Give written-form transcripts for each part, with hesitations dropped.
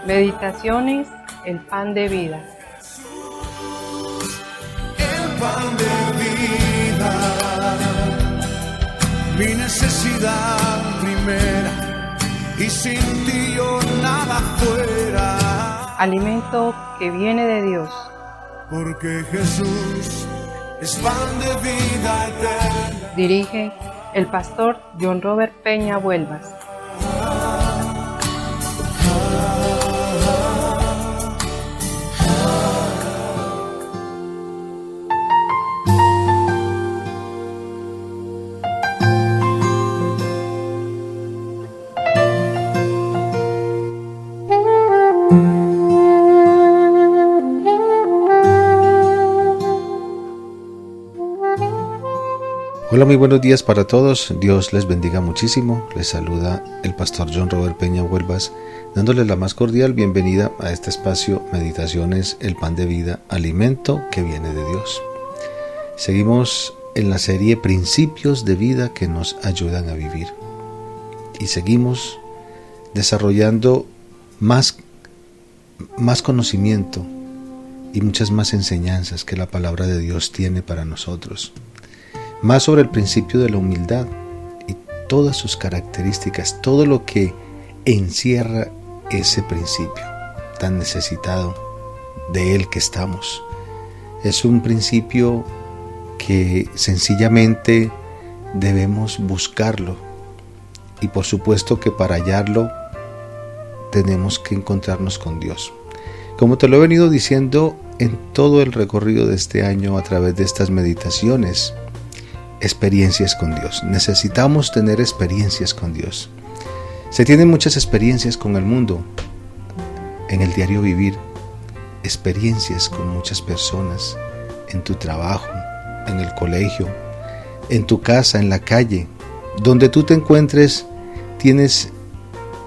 Meditaciones, el pan de vida. El pan de vida, mi necesidad primera, y sin ti yo nada fuera. Alimento que viene de Dios. Porque Jesús es pan de vida eterna. Dirige el pastor John Robert Peña Vuelvas. Hola, muy buenos días para todos. Dios les bendiga muchísimo. Les saluda el pastor John Robert Peña Vuelvas, dándoles la más cordial bienvenida a este espacio Meditaciones, el pan de vida, alimento que viene de Dios. Seguimos en la serie Principios de vida que nos ayudan a vivir. Y seguimos desarrollando más conocimiento y muchas más enseñanzas que la palabra de Dios tiene para nosotros. Más sobre el principio de la humildad y todas sus características, todo lo que encierra ese principio tan necesitado de él que estamos. Es un principio que sencillamente debemos buscarlo, y por supuesto que para hallarlo tenemos que encontrarnos con Dios. Como te lo he venido diciendo en todo el recorrido de este año a través de estas meditaciones, experiencias con Dios. Necesitamos tener experiencias con Dios. Se tienen muchas experiencias con el mundo, en el diario vivir, experiencias con muchas personas, en tu trabajo, en el colegio, en tu casa, en la calle, donde tú te encuentres, tienes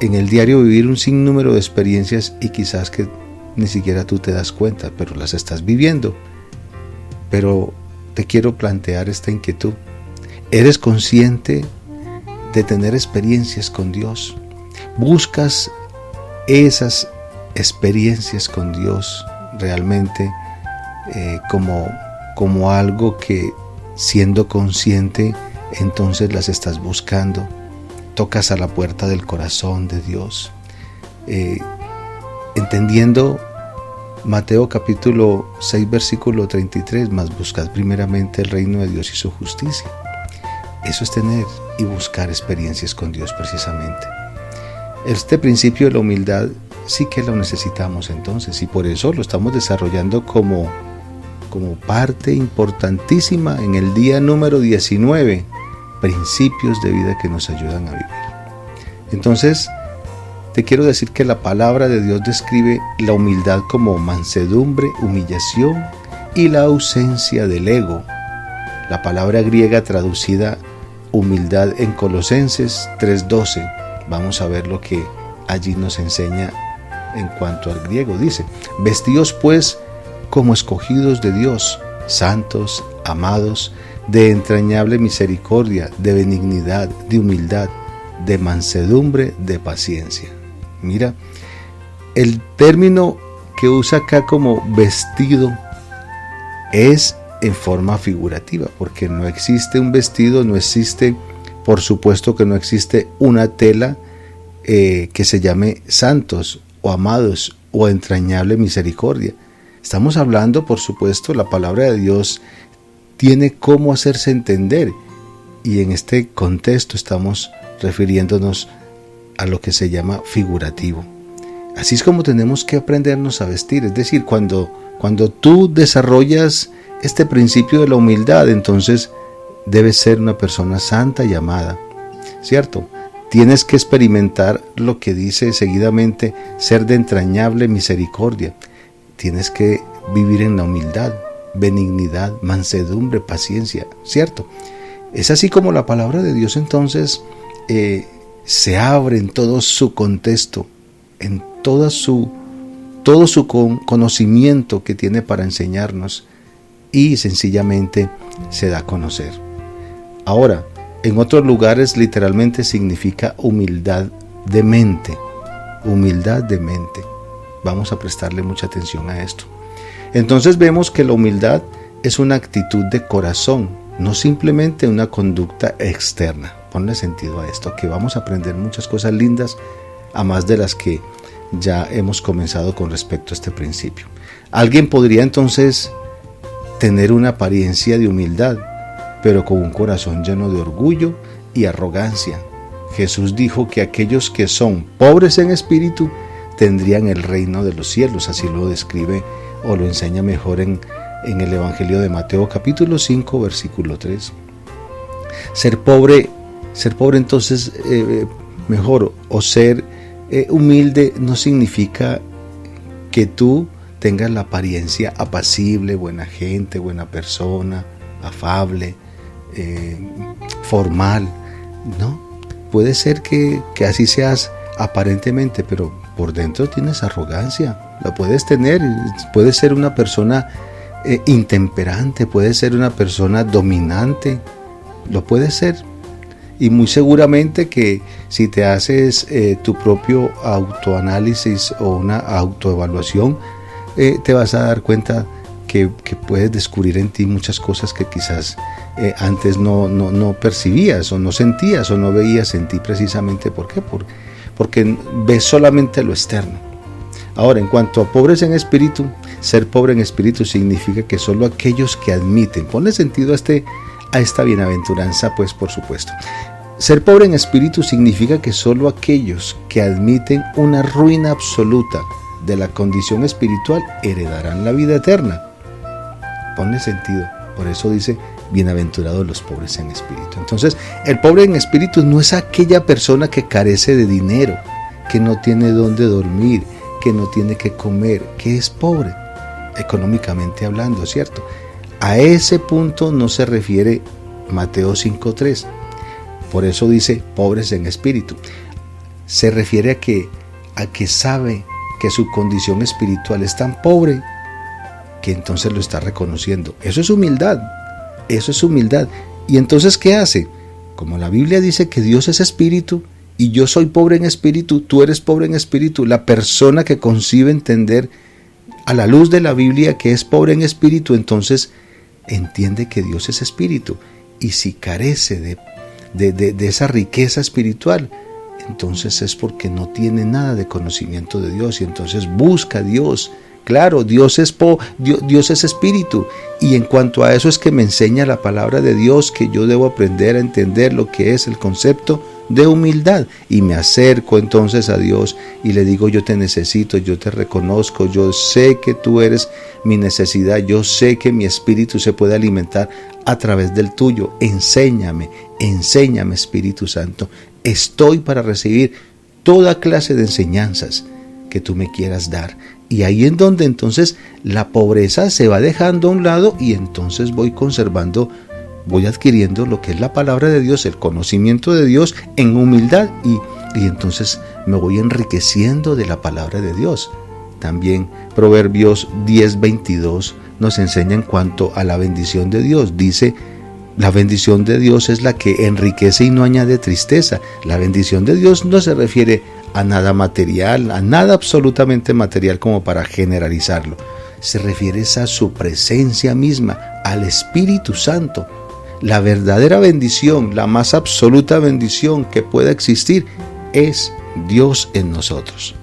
en el diario vivir un sinnúmero de experiencias y quizás que ni siquiera tú te das cuenta, pero las estás viviendo. Pero te quiero plantear esta inquietud. ¿Eres consciente de tener experiencias con Dios? ¿Buscas esas experiencias con Dios realmente como algo que, siendo consciente, entonces las estás buscando? Tocas a la puerta del corazón de Dios, entendiendo Mateo capítulo 6 versículo 33, mas buscad primeramente el reino de Dios y su justicia. Eso es tener y buscar experiencias con Dios precisamente. Este principio de la humildad sí que lo necesitamos entonces, y por eso lo estamos desarrollando como parte importantísima en el día número 19, principios de vida que nos ayudan a vivir. Entonces, te quiero decir que la palabra de Dios describe la humildad como mansedumbre, humillación y la ausencia del ego. La palabra griega traducida humildad en Colosenses 3:12. Vamos a ver lo que allí nos enseña en cuanto al griego. Dice: vestíos pues como escogidos de Dios, santos, amados, de entrañable misericordia, de benignidad, de humildad, de mansedumbre, de paciencia. Mira, el término que usa acá como vestido es en forma figurativa, porque no existe un vestido, no existe, por supuesto que no existe una tela que se llame santos o amados o entrañable misericordia. Estamos hablando, por supuesto, la palabra de Dios tiene cómo hacerse entender, y en este contexto estamos refiriéndonos a lo que se llama figurativo. Así es como tenemos que aprendernos a vestir. Es decir, cuando tú desarrollas este principio de la humildad, entonces debes ser una persona santa y amada, ¿cierto? Tienes que experimentar lo que dice seguidamente, ser de entrañable misericordia. Tienes que vivir en la humildad, benignidad, mansedumbre, paciencia, ¿cierto? Es así como la palabra de Dios entonces se abre en todo su contexto, en todo su conocimiento que tiene para enseñarnos, y sencillamente se da a conocer. Ahora, en otros lugares literalmente significa humildad de mente. Humildad de mente. Vamos a prestarle mucha atención a esto. Entonces vemos que la humildad es una actitud de corazón, no simplemente una conducta externa. Ponle sentido a esto, que vamos a aprender muchas cosas lindas, a más de las que ya hemos comenzado con respecto a este principio. Alguien podría entonces tener una apariencia de humildad, pero con un corazón lleno de orgullo y arrogancia. Jesús dijo que aquellos que son pobres en espíritu tendrían el reino de los cielos, así lo describe o lo enseña mejor en el Evangelio de Mateo capítulo 5 versículo 3. Ser pobre entonces mejor, o ser humilde no significa que tú tengas la apariencia apacible, buena gente, buena persona, afable, formal, ¿no? Puede ser que así seas aparentemente, pero por dentro tienes arrogancia, la puedes tener, puedes ser una persona intemperante, puedes ser una persona dominante, lo puedes ser. Y muy seguramente que si te haces tu propio autoanálisis o una autoevaluación, te vas a dar cuenta que puedes descubrir en ti muchas cosas que quizás antes no percibías o no sentías o no veías en ti precisamente. ¿Por qué? Porque ves solamente lo externo. Ahora, en cuanto a pobres en espíritu, ser pobre en espíritu significa que solo aquellos que admiten, ponle sentido a esta bienaventuranza, pues por supuesto. Ser pobre en espíritu significa que solo aquellos que admiten una ruina absoluta de la condición espiritual heredarán la vida eterna. Ponle sentido. Por eso dice, bienaventurados los pobres en espíritu. Entonces, el pobre en espíritu no es aquella persona que carece de dinero, que no tiene dónde dormir, que no tiene que comer, que es pobre, económicamente hablando, ¿cierto? A ese punto no se refiere Mateo 5.3. Por eso dice pobres en espíritu. Se refiere a que sabe que su condición espiritual es tan pobre que entonces lo está reconociendo. Eso es humildad. Eso es humildad. ¿Y entonces qué hace? Como la Biblia dice que Dios es espíritu y yo soy pobre en espíritu, tú eres pobre en espíritu, la persona que concibe entender a la luz de la Biblia que es pobre en espíritu, entonces entiende que Dios es espíritu. Y si carece de esa riqueza espiritual, entonces es porque no tiene nada de conocimiento de Dios y entonces busca a Dios. Claro, Dios es espíritu, y en cuanto a eso es que me enseña la palabra de Dios que yo debo aprender a entender lo que es el concepto de humildad, y me acerco entonces a Dios y le digo: yo te necesito, yo te reconozco, yo sé que tú eres mi necesidad, yo sé que mi espíritu se puede alimentar a través del tuyo. Enséñame Espíritu Santo, estoy para recibir toda clase de enseñanzas que tú me quieras dar. Y ahí en donde entonces la pobreza se va dejando a un lado y entonces voy adquiriendo lo que es la palabra de Dios, el conocimiento de Dios en humildad y entonces me voy enriqueciendo de la palabra de Dios. También Proverbios 10:22 nos enseña en cuanto a la bendición de Dios. Dice: la bendición de Dios es la que enriquece y no añade tristeza. La bendición de Dios no se refiere a nada material, a nada absolutamente material como para generalizarlo. Se refiere a su presencia misma, al Espíritu Santo. La verdadera bendición, la más absoluta bendición que pueda existir, es Dios en nosotros.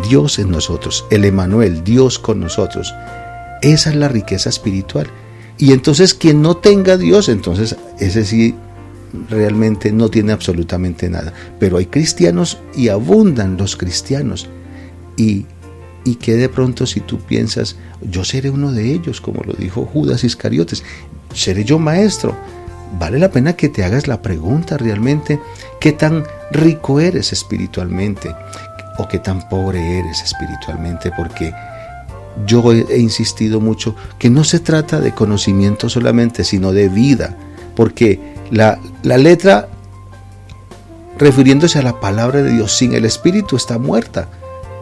Dios en nosotros, el Emmanuel, Dios con nosotros. Esa es la riqueza espiritual. Y entonces quien no tenga Dios, entonces ese sí realmente no tiene absolutamente nada. Pero hay cristianos y abundan los cristianos. Y que de pronto si tú piensas: yo seré uno de ellos, como lo dijo Judas Iscariotes, seré yo maestro. Vale la pena que te hagas la pregunta realmente: ¿qué tan rico eres espiritualmente? ¿O qué tan pobre eres espiritualmente? Porque yo he insistido mucho que no se trata de conocimiento solamente, sino de vida. Porque la letra, refiriéndose a la palabra de Dios, sin el Espíritu está muerta.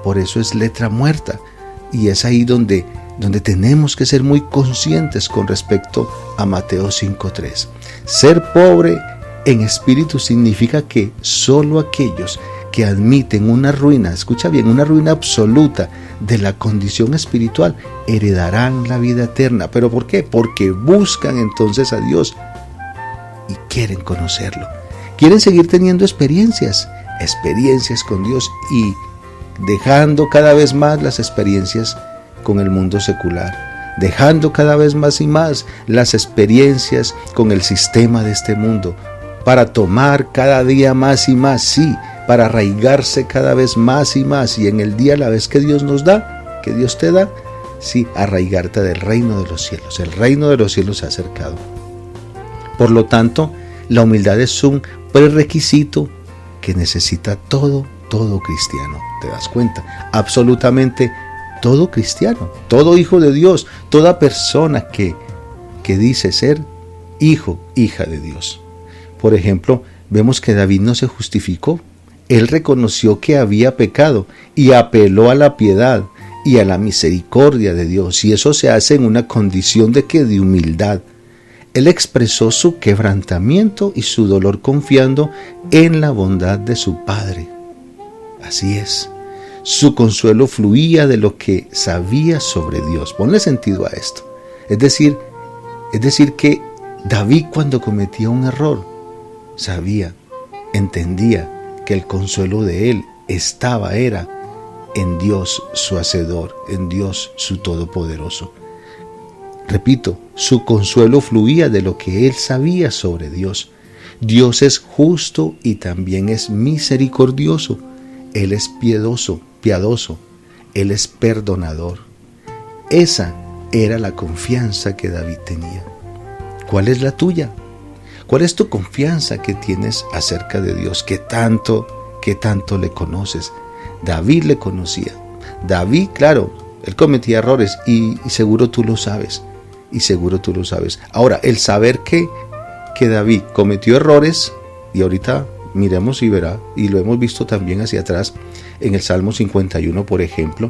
Por eso es letra muerta. Y es ahí donde tenemos que ser muy conscientes con respecto a Mateo 5.3. Ser pobre en espíritu significa que solo aquellos que admiten una ruina, escucha bien, una ruina absoluta de la condición espiritual, heredarán la vida eterna. ¿Pero por qué? Porque buscan entonces a Dios y quieren conocerlo. Quieren seguir teniendo experiencias con Dios y dejando cada vez más las experiencias con el mundo secular, dejando cada vez más y más las experiencias con el sistema de este mundo, para tomar cada día más y más, sí, para arraigarse cada vez más y más, y en el día a la vez que Dios nos da, que Dios te da, sí, arraigarte del reino de los cielos. El reino de los cielos se ha acercado. Por lo tanto, la humildad es un prerequisito que necesita todo cristiano. ¿Te das cuenta? Absolutamente todo cristiano, todo hijo de Dios, toda persona que dice ser hijo, hija de Dios. Por ejemplo, vemos que David no se justificó. Él reconoció que había pecado y apeló a la piedad y a la misericordia de Dios. Y eso se hace en una condición de humildad. Él expresó su quebrantamiento y su dolor confiando en la bondad de su Padre. Así es. Su consuelo fluía de lo que sabía sobre Dios. Ponle sentido a esto. Es decir que David, cuando cometía un error, sabía, entendía que el consuelo de él era en Dios su Hacedor, en Dios su Todopoderoso. Repito, su consuelo fluía de lo que él sabía sobre Dios. Dios es justo y también es misericordioso. Él es piadoso, Él es perdonador. Esa era la confianza que David tenía. ¿Cuál es la tuya? ¿Cuál es tu confianza que tienes acerca de Dios? ¿Qué tanto le conoces? David le conocía. David, claro, él cometía errores y seguro tú lo sabes. Ahora, el saber que David cometió errores, y ahorita miremos y verá, y lo hemos visto también hacia atrás en el Salmo 51, por ejemplo,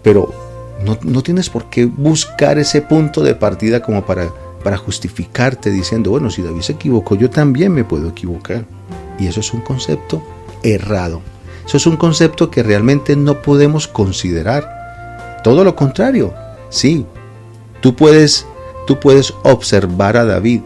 pero no tienes por qué buscar ese punto de partida como para justificarte diciendo, bueno, si David se equivocó, yo también me puedo equivocar. Y eso es un concepto errado. Eso es un concepto que realmente no podemos considerar. Todo lo contrario, sí, tú puedes observar a David,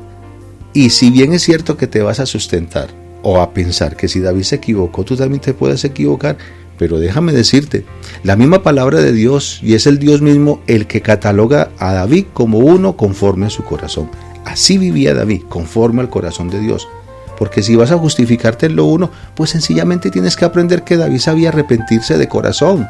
y si bien es cierto que te vas a sustentar o a pensar que si David se equivocó, tú también te puedes equivocar, pero déjame decirte, la misma palabra de Dios, y es el Dios mismo el que cataloga a David como uno conforme a su corazón. Así vivía David, conforme al corazón de Dios. Porque si vas a justificarte en lo uno, pues sencillamente tienes que aprender que David sabía arrepentirse de corazón.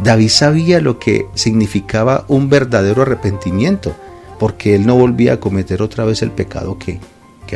David sabía lo que significaba un verdadero arrepentimiento, porque él no volvía a cometer otra vez el pecado que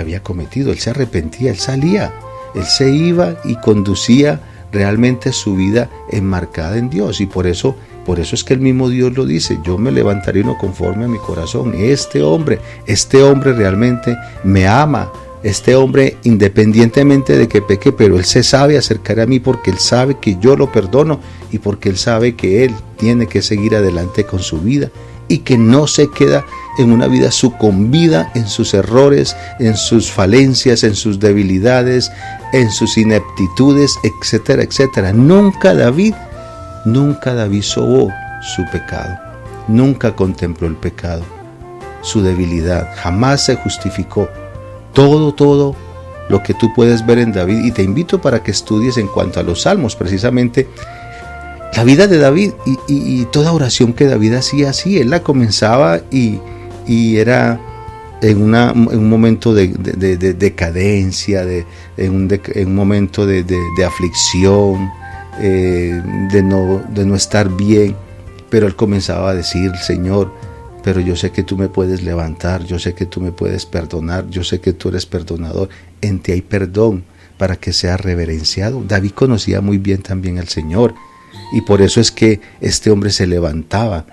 había cometido. Él se arrepentía, él salía, él se iba y conducía realmente su vida enmarcada en Dios. Y por eso es que el mismo Dios lo dice: yo me levantaré uno conforme a mi corazón. Este hombre realmente me ama. Este hombre, independientemente de que peque, pero él se sabe acercar a mí porque él sabe que yo lo perdono y porque él sabe que él tiene que seguir adelante con su vida y que no se queda en una vida sucumbida en sus errores, en sus falencias, en sus debilidades, en sus ineptitudes, etcétera, etcétera. Nunca David sobó su pecado, nunca contempló el pecado, su debilidad, jamás se justificó. Todo lo que tú puedes ver en David, y te invito para que estudies en cuanto a los salmos, precisamente la vida de David y toda oración que David hacía así. Él la comenzaba y era en un momento de decadencia, en un momento de aflicción, de no estar bien, pero él comenzaba a decir: Señor, pero yo sé que tú me puedes levantar, yo sé que tú me puedes perdonar, yo sé que tú eres perdonador, en ti hay perdón para que sea reverenciado. David conocía muy bien también al Señor, y por eso es que este hombre se levantaba,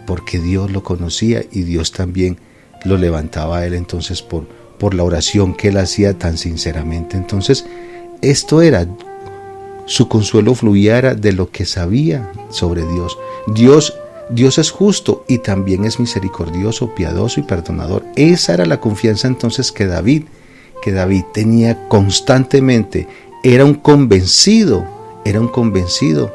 porque Dios lo conocía y Dios también lo levantaba a él, entonces por la oración que él hacía tan sinceramente. Entonces esto era, su consuelo fluía de lo que sabía sobre Dios. Dios es justo y también es misericordioso, piadoso y perdonador. Esa era la confianza entonces que David tenía constantemente. Era un convencido era un convencido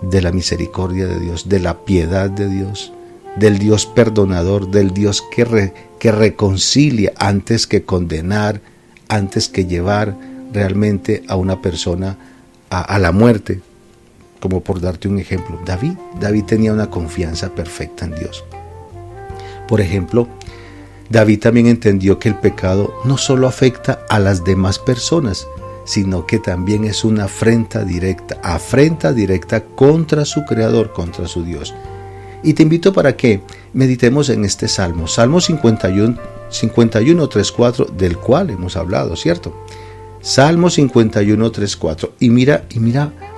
de la misericordia de Dios, de la piedad de Dios, del Dios perdonador, del Dios que reconcilia antes que condenar, antes que llevar realmente a una persona a la muerte. Como por darte un ejemplo, David tenía una confianza perfecta en Dios. Por ejemplo, David también entendió que el pecado no solo afecta a las demás personas, sino que también es una afrenta directa contra su Creador, contra su Dios. Y te invito para que meditemos en este Salmo 51, 3:4, del cual hemos hablado, ¿cierto? Salmo 51, 3:4. Y mira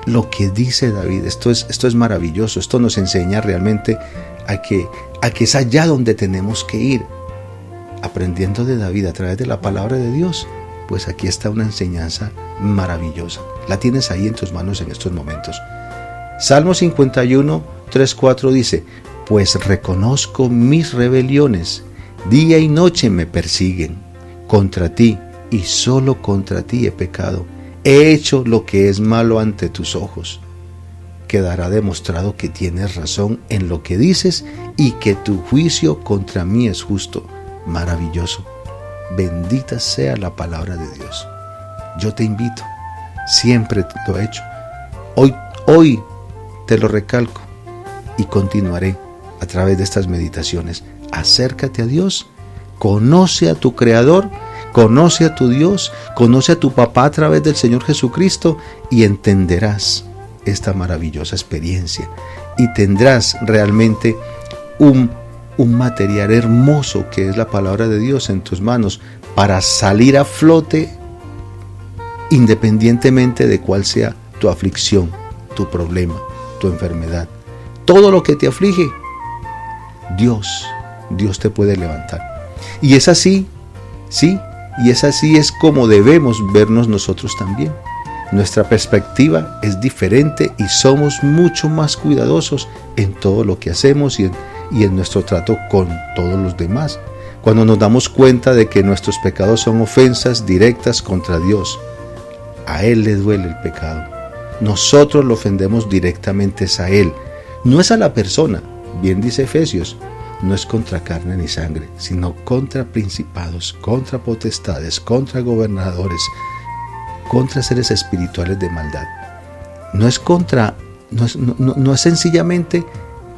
lo que dice David. Esto es maravilloso. Esto nos enseña realmente a que es allá donde tenemos que ir. Aprendiendo de David a través de la palabra de Dios, pues aquí está una enseñanza maravillosa. La tienes ahí en tus manos en estos momentos. Salmo 51, 3:4 dice: pues reconozco mis rebeliones, día y noche me persiguen. Contra ti y solo contra ti he pecado. He hecho lo que es malo ante tus ojos. Quedará demostrado que tienes razón en lo que dices y que tu juicio contra mí es justo. Maravilloso. Bendita sea la palabra de Dios. Yo te invito, siempre lo he hecho. Hoy te lo recalco y continuaré a través de estas meditaciones. Acércate a Dios, conoce a tu Creador, conoce a tu Dios, conoce a tu papá a través del Señor Jesucristo y entenderás esta maravillosa experiencia y tendrás realmente un material hermoso que es la palabra de Dios en tus manos para salir a flote independientemente de cuál sea tu aflicción, tu problema, tu enfermedad. Todo lo que te aflige, Dios te puede levantar. Y es así, sí, y es así es como debemos vernos nosotros también. Nuestra perspectiva es diferente y somos mucho más cuidadosos en todo lo que hacemos y en nuestro trato con todos los demás. Cuando nos damos cuenta de que nuestros pecados son ofensas directas contra Dios, a Él le duele el pecado. Nosotros lo ofendemos directamente a Él. No es a la persona, bien dice Efesios, no es contra carne ni sangre, sino contra principados, contra potestades, contra gobernadores, contra seres espirituales de maldad. No es sencillamente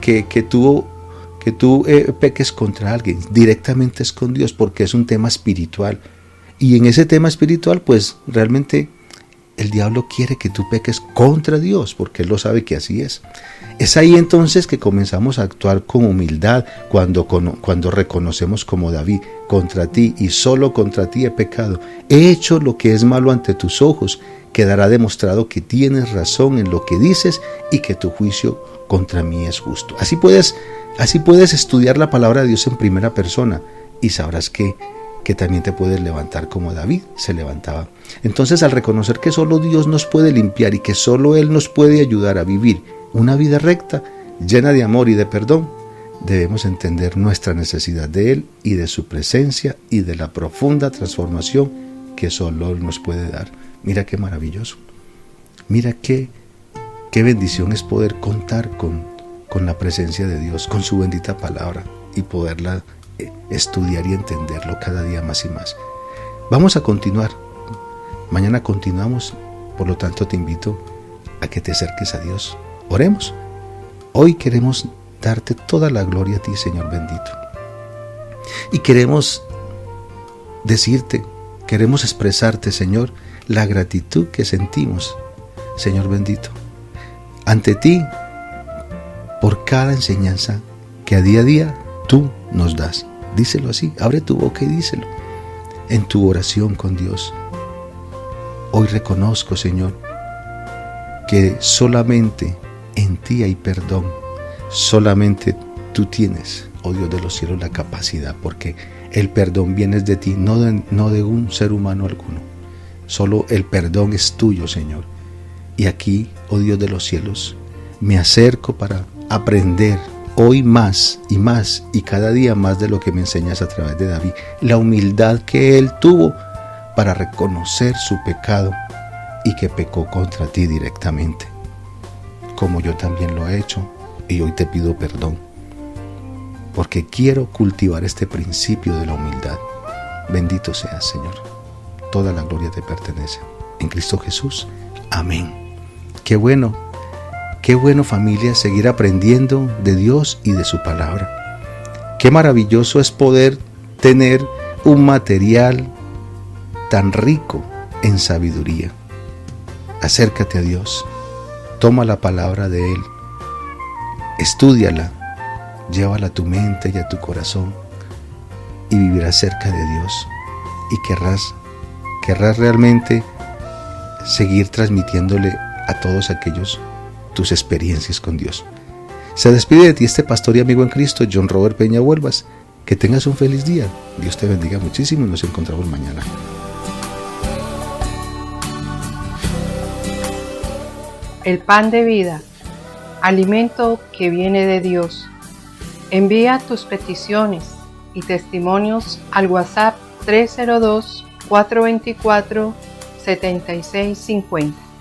que tú peques contra alguien, directamente es con Dios, porque es un tema espiritual. Y en ese tema espiritual, pues realmente el diablo quiere que tú peques contra Dios, porque Él lo sabe que así es. Es ahí entonces que comenzamos a actuar con humildad cuando reconocemos como David: contra ti y solo contra ti he pecado. He hecho lo que es malo ante tus ojos. Quedará demostrado que tienes razón en lo que dices y que tu juicio contra mí es justo. Así puedes estudiar la palabra de Dios en primera persona y sabrás que también te puedes levantar como David se levantaba. Entonces, al reconocer que solo Dios nos puede limpiar y que solo Él nos puede ayudar a vivir una vida recta, llena de amor y de perdón, debemos entender nuestra necesidad de Él y de su presencia y de la profunda transformación que solo Él nos puede dar. Mira qué maravilloso. Mira qué bendición es poder contar con la presencia de Dios, con su bendita palabra y poderla estudiar y entenderlo cada día más y más. Vamos a continuar. Mañana continuamos, por lo tanto te invito a que te acerques a Dios. Oremos. Hoy queremos darte toda la gloria a ti, Señor bendito. Y queremos decirte, queremos expresarte, Señor, la gratitud que sentimos, Señor bendito, ante ti por cada enseñanza que a día tú nos das. Díselo así, abre tu boca y díselo en tu oración con Dios. Hoy reconozco, Señor, que solamente en ti hay perdón. Solamente tú tienes, oh Dios de los cielos, la capacidad, porque el perdón viene de ti, no de un ser humano alguno. Solo el perdón es tuyo, Señor. Y aquí, oh Dios de los cielos, me acerco para aprender hoy más y cada día más de lo que me enseñas a través de David. La humildad que él tuvo para reconocer su pecado, y que pecó contra ti directamente, como yo también lo he hecho, y hoy te pido perdón, porque quiero cultivar este principio de la humildad. Bendito seas, Señor. Toda la gloria te pertenece. En Cristo Jesús. Amén. Qué bueno familia, seguir aprendiendo de Dios y de su palabra. Qué maravilloso es poder tener un material tan rico en sabiduría. Acércate a Dios, toma la palabra de Él, estúdiala, llévala a tu mente y a tu corazón y vivirás cerca de Dios y querrás realmente seguir transmitiéndole a todos aquellos tus experiencias con Dios. Se despide de ti este pastor y amigo en Cristo, John Robert Peña Huelvas. Que tengas un feliz día. Dios te bendiga muchísimo y nos encontramos mañana. El pan de vida, alimento que viene de Dios. Envía tus peticiones y testimonios al WhatsApp 302-424-7650.